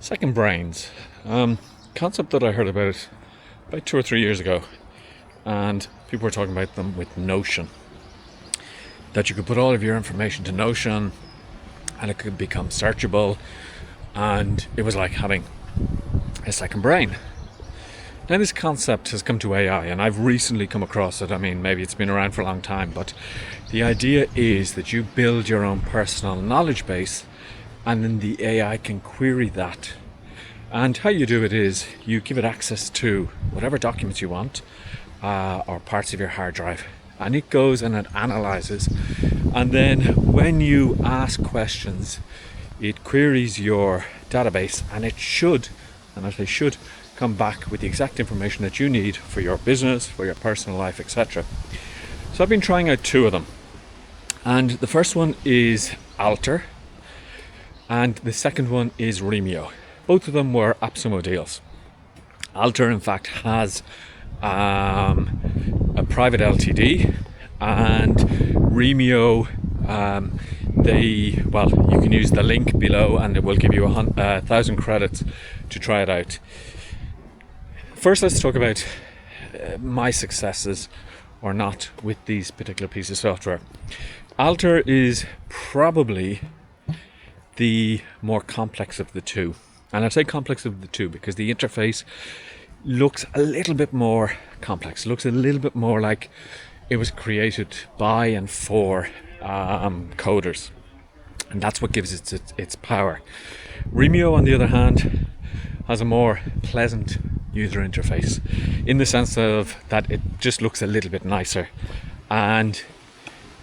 Second brains, concept that I heard about 2 or 3 years ago, and people were talking about them with Notion. That you could put all of your information to Notion, and it could become searchable, and it was like having a second brain. Now this concept has come to AI, and I've recently come across it. I mean, maybe it's been around for a long time, but the idea is that you build your own personal knowledge base, and then the AI can query that. And how you do it is you give it access to whatever documents you want, or parts of your hard drive, and it goes and it analyzes, and then when you ask questions, it queries your database, and it should, and I say should, come back with the exact information that you need for your business, for your personal life, etc. So I've been trying out two of them, and the first one is Alter, and the second one is Remio. Both of them were AppSumo deals. Alter, in fact, has a private LTD, and Remio, you can use the link below, and it will give you 1,000 credits to try it out. First, let's talk about my successes or not with these particular pieces of software. Alter is probably the more complex of the two. And I say complex of the two because the interface looks a little bit more complex. It looks a little bit more like it was created by and for coders. And that's what gives it its power. Remio, on the other hand, has a more pleasant user interface in the sense of that it just looks a little bit nicer, and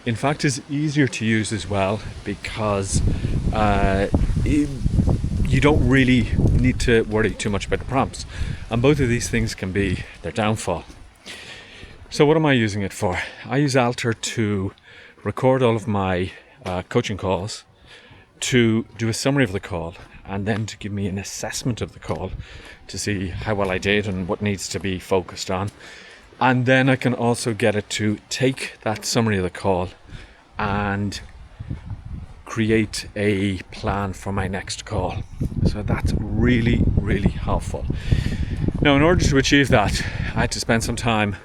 in fact is easier to use as well, because you don't really need to worry too much about the prompts, and both of these things can be their downfall. So what am I using it for? I use Alter to record all of my coaching calls, to do a summary of the call, and then to give me an assessment of the call to see how well I did and what needs to be focused on. And then I can also get it to take that summary of the call and create a plan for my next call. So that's really, really helpful. Now, in order to achieve that, I had to spend some time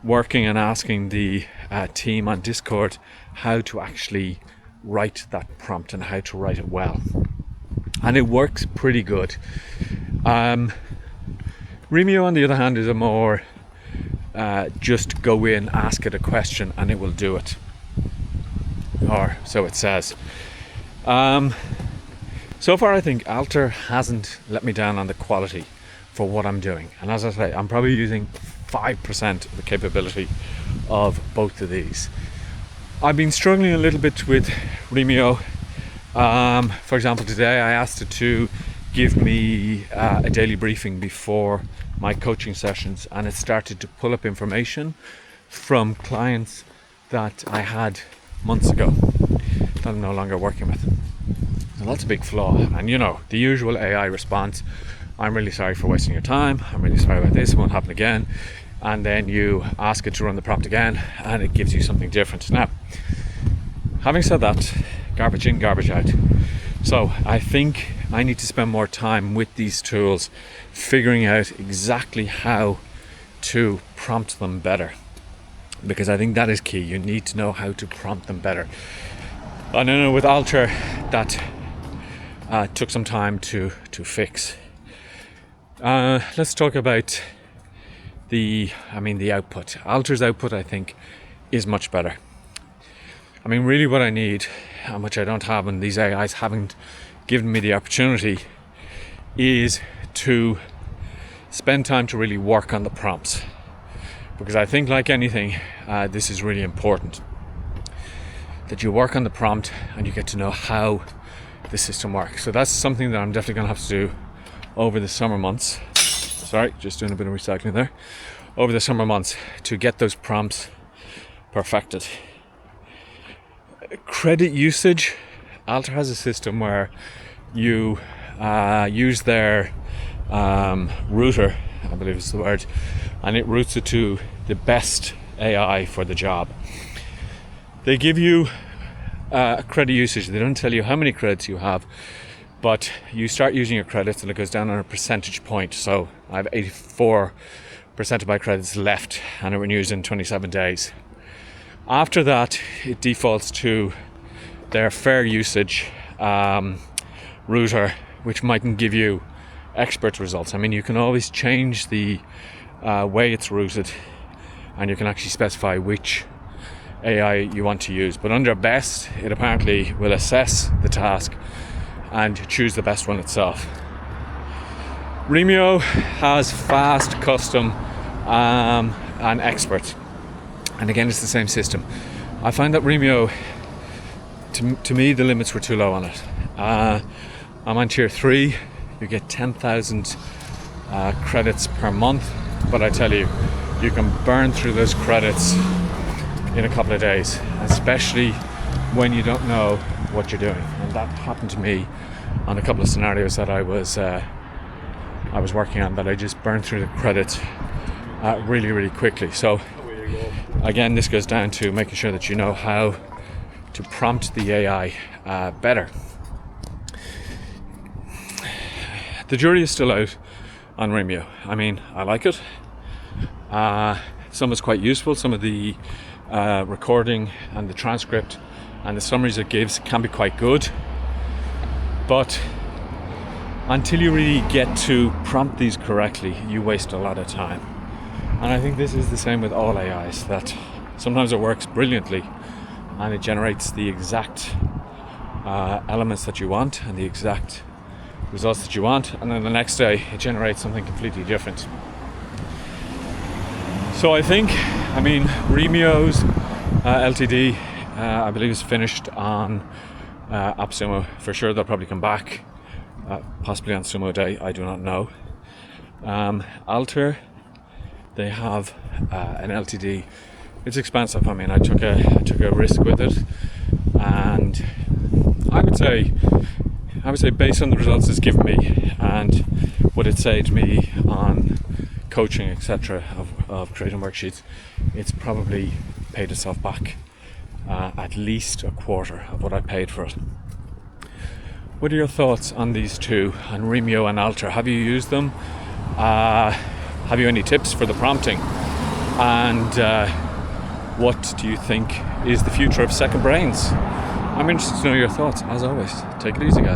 working and asking the team on Discord how to actually write that prompt and how to write it well. And it works pretty good. Remio, on the other hand, is a more just go in, ask it a question, and it will do it. Or so it says. So far, I think Alter hasn't let me down on the quality for what I'm doing. And as I say, I'm probably using 5% of the capability of both of these. I've been struggling a little bit with Remio. For example, today I asked it to give me a daily briefing before my coaching sessions, and it started to pull up information from clients that I had months ago that I'm no longer working with. So that's a big flaw. And the usual AI response: I'm really sorry for wasting your time, I'm really sorry about this, it won't happen again. And then you ask it to run the prompt again, and it gives you something different. Now, having said that, garbage in, garbage out. So I think I need to spend more time with these tools, figuring out exactly how to prompt them better, because I think that is key. You need to know how to prompt them better. I know with Alter that took some time to fix. Let's talk about the output. Alter's output, I think, is much better. I mean, really what I need, and which I don't have, and these AIs haven't given me the opportunity, is to spend time to really work on the prompts. Because I think, like anything, this is really important. That you work on the prompt and you get to know how the system works. So that's something that I'm definitely going to have to do over the summer months. Sorry, just doing a bit of recycling there. Over the summer months to get those prompts perfected. Credit usage. Alter has a system where you use their router, I believe is the word, and it routes it to the best AI for the job. They give you credit usage. They don't tell you how many credits you have, but you start using your credits and it goes down on a percentage point. So I have 84% of my credits left, and it renews in 27 days. After that, it defaults to their fair usage router, which mightn't give you expert results. I mean, you can always change the way it's routed, and you can actually specify which AI you want to use. But under best, it apparently will assess the task and choose the best one itself. Remio has fast, custom, and expert. And again, it's the same system. I find that Remio, to me, the limits were too low on it. I'm on tier 3. You get 10,000 credits per month. But I tell you, you can burn through those credits in a couple of days, especially when you don't know what you're doing. And that happened to me on a couple of scenarios that I was working on, that I just burned through the credits really, really quickly. So again, this goes down to making sure that you know how to prompt the AI better. The jury is still out on Remio. I mean, I like it. Some is quite useful. Some of the recording and the transcript and the summaries it gives can be quite good. But until you really get to prompt these correctly, you waste a lot of time. And I think this is the same with all AIs, that sometimes it works brilliantly and it generates the exact elements that you want and the exact results that you want, and then the next day it generates something completely different. So I mean, Remio's LTD, I believe, is finished on AppSumo. For sure, they'll probably come back, possibly on Sumo Day, I do not know. Alter, they have an LTD. It's expensive. I mean, I took a risk with it, and I would say based on the results it's given me and what it said to me on coaching, etc., of creating worksheets, it's probably paid itself back at least a quarter of what I paid for it. What are your thoughts on these two, on Remio and Alter? Have you used them? Have you any tips for the prompting? And what do you think is the future of second brains? I'm interested to know your thoughts. As always, take it easy, guys.